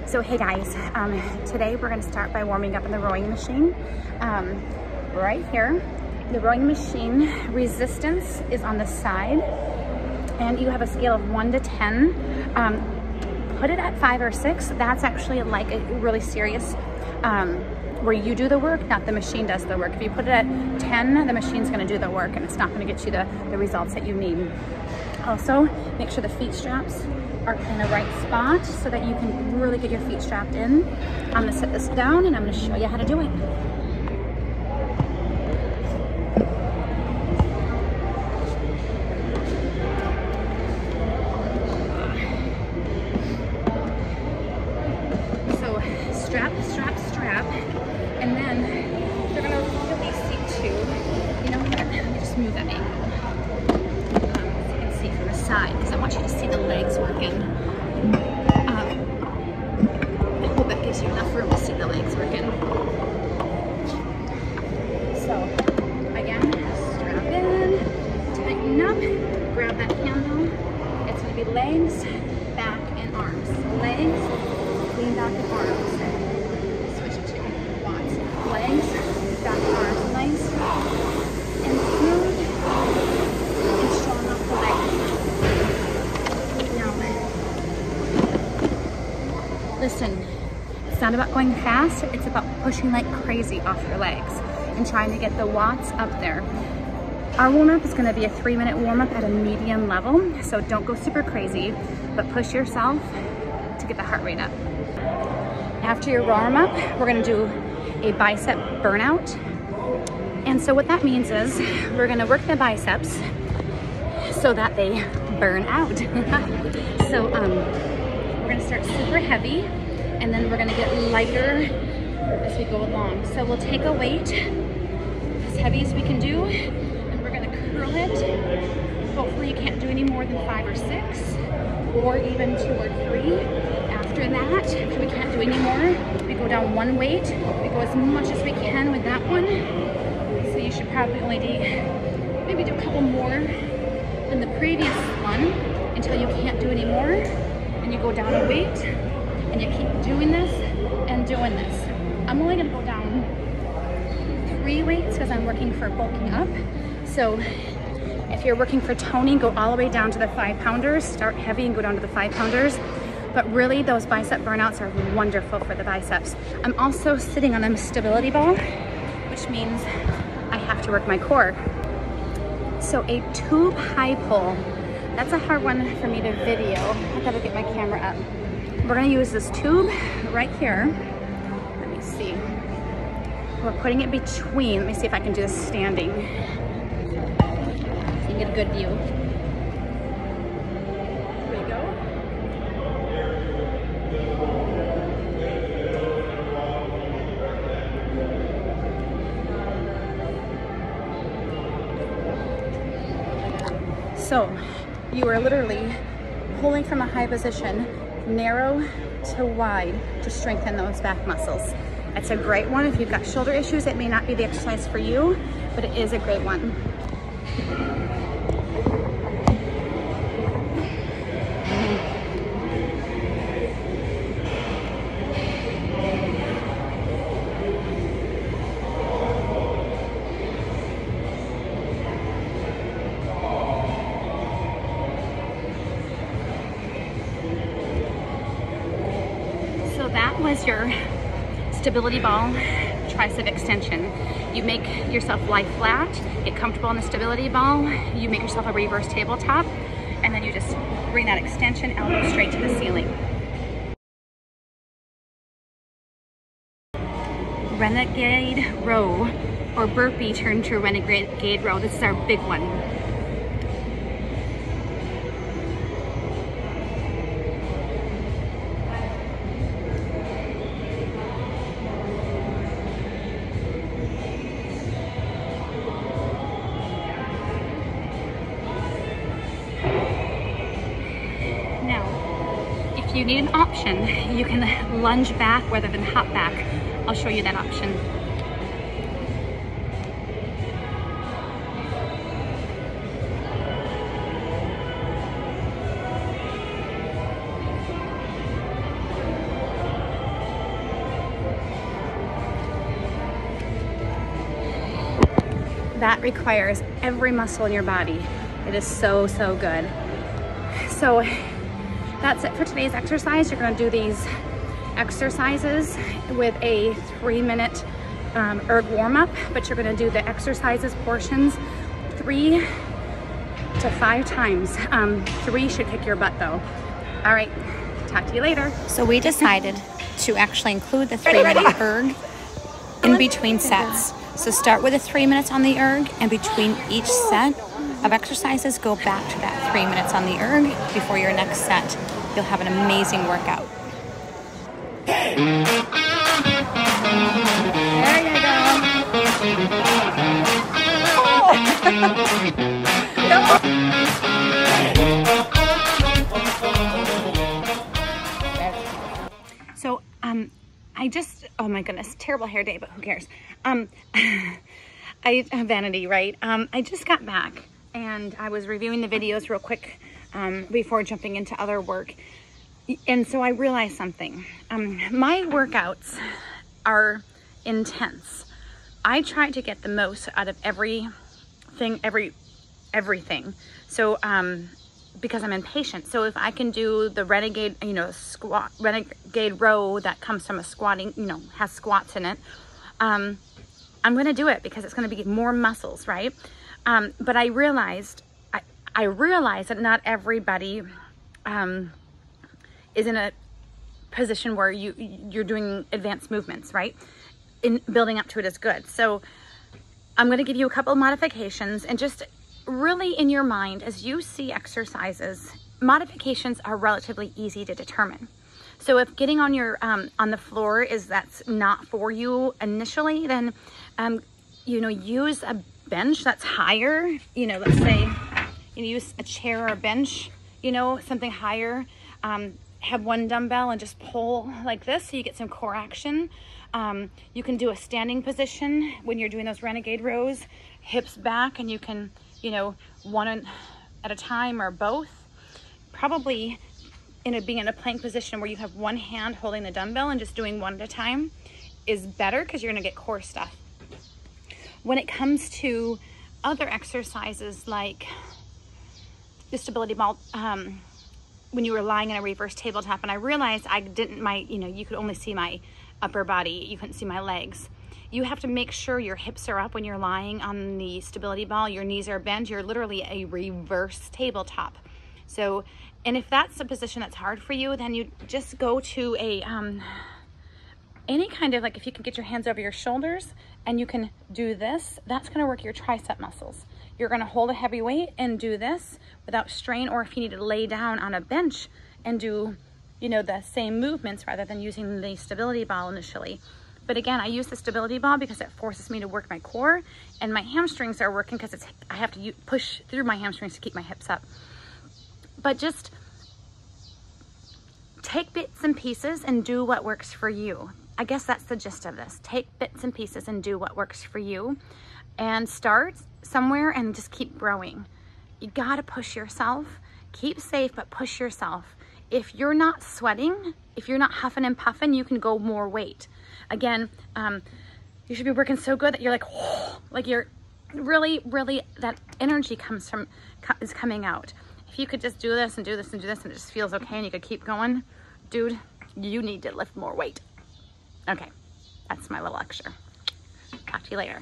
So hey guys, today we're going to start by warming up in the rowing machine. Right here, the rowing machine resistance is on the side, and you have a scale of 1 to 10. Put it at 5 or 6. That's actually like a really serious, where you do the work, not the machine does the work. If you put it at 10, the machine's going to do the work, and it's not going to get you the results that you need. Also, make sure the feet straps are in the right spot so that you can really get your feet strapped in. I'm gonna set this down and I'm gonna show you how to do it. So strap, strap, strap, and then you're gonna release seat 2. You know what, let me just move that angle. From the side, because I want you to see the legs working. I hope that gives you enough room to see the legs working. So again, strap in, tighten up, grab that handle. It's going to be legs, back, and arms. Legs, lean back, and arms. Switch it to watts. Legs, back, arms. Nice and smooth and strong off the legs. Listen, it's not about going fast, it's about pushing like crazy off your legs and trying to get the watts up there. Our warm-up is gonna be a 3-minute warm-up at a medium level, so don't go super crazy, but push yourself to get the heart rate up. After your warm-up, we're gonna do a bicep burnout. And so what that means is we're gonna work the biceps so that they burn out. So we're gonna start super heavy, and then we're gonna get lighter as we go along. So we'll take a weight as heavy as we can do, and we're gonna curl it. Hopefully you can't do any more than 5 or 6, or even 2 or 3. After that, if we can't do any more, we go down 1 weight. We go as much as we can with that one. So you should probably only maybe do a couple more than the previous one until you can't do any more. And you go down a weight, and you keep doing this and doing this. I'm only gonna go down 3 weights because I'm working for bulking up. So if you're working for toning, go all the way down to the 5-pounders. Start heavy and go down to the 5-pounders. But really, those bicep burnouts are wonderful for the biceps. I'm also sitting on a stability ball, which means I have to work my core. So a tube high pull. That's a hard one for me to video. I gotta get my camera up. We're gonna use this tube right here. Let me see. We're putting it between. Let me see if I can do this standing. So you can get a good view. Here we go. So, you are literally pulling from a high position, narrow to wide, to strengthen those back muscles. It's a great one. If you've got shoulder issues, it may not be the exercise for you, but it is a great one. That was your stability ball tricep extension. You make yourself lie flat, get comfortable on the stability ball, you make yourself a reverse tabletop, and then you just bring that extension elbow straight to the ceiling. Renegade row, or burpee turned to renegade row. This is our big one. If you need an option, you can lunge back rather than hop back. I'll show you that option. that requires every muscle in your body. It is so, so good. So that's it for today's exercise. You're gonna do these exercises with a 3-minute erg warm-up, but you're gonna do the exercises portions 3 to 5 times. 3 should kick your butt though. All right, talk to you later. So we decided to actually include the 3-minute erg in between sets. So start with the 3 minutes on the erg, and between each set of exercises, go back to that 3 minutes on the erg before your next set. You'll have an amazing workout. There you go. So I just, oh my goodness, terrible hair day, but who cares? I have vanity, right? I just got back and I was reviewing the videos real quick before jumping into other work. And so I realized something. My workouts are intense. I try to get the most out of everything. So, because I'm impatient. So if I can do the renegade, renegade row that comes from a squatting, has squats in it, I'm going to do it because it's going to be more muscles, right? But I realized that not everybody is in a position where you're doing advanced movements, right? In building up to it is good. So I'm going to give you a couple of modifications, and just really in your mind, as you see exercises, modifications are relatively easy to determine. So if getting on your on the floor that's not for you initially, then use a bench that's higher. Let's say use a chair or a bench, something higher. Have one dumbbell and just pull like this so you get some core action. You can do a standing position when you're doing those renegade rows, hips back, and you can one at a time or both. Probably being in a plank position where you have one hand holding the dumbbell and just doing one at a time is better because you're going to get core stuff. When it comes to other exercises like the stability ball, when you were lying in a reverse tabletop, and I realized you could only see my upper body, you couldn't see my legs. You have to make sure your hips are up when you're lying on the stability ball, your knees are bent, you're literally a reverse tabletop. So, and if that's a position that's hard for you, then you just go to a, any kind of, if you can get your hands over your shoulders and you can do this, that's gonna work your tricep muscles. You're gonna hold a heavy weight and do this without strain, or if you need to lay down on a bench and do, the same movements rather than using the stability ball initially. But again, I use the stability ball because it forces me to work my core, and my hamstrings are working because I have to push through my hamstrings to keep my hips up. But just take bits and pieces and do what works for you. I guess that's the gist of this. Take bits and pieces and do what works for you, and start somewhere and just keep growing. You gotta push yourself. Keep safe, but push yourself. If you're not sweating, if you're not huffing and puffing, you can go more weight. Again, you should be working so good that you're like you're really, that energy is coming out. If you could just do this and do this and do this and it just feels okay and you could keep going, dude, you need to lift more weight. Okay, that's my little lecture. Talk to you later.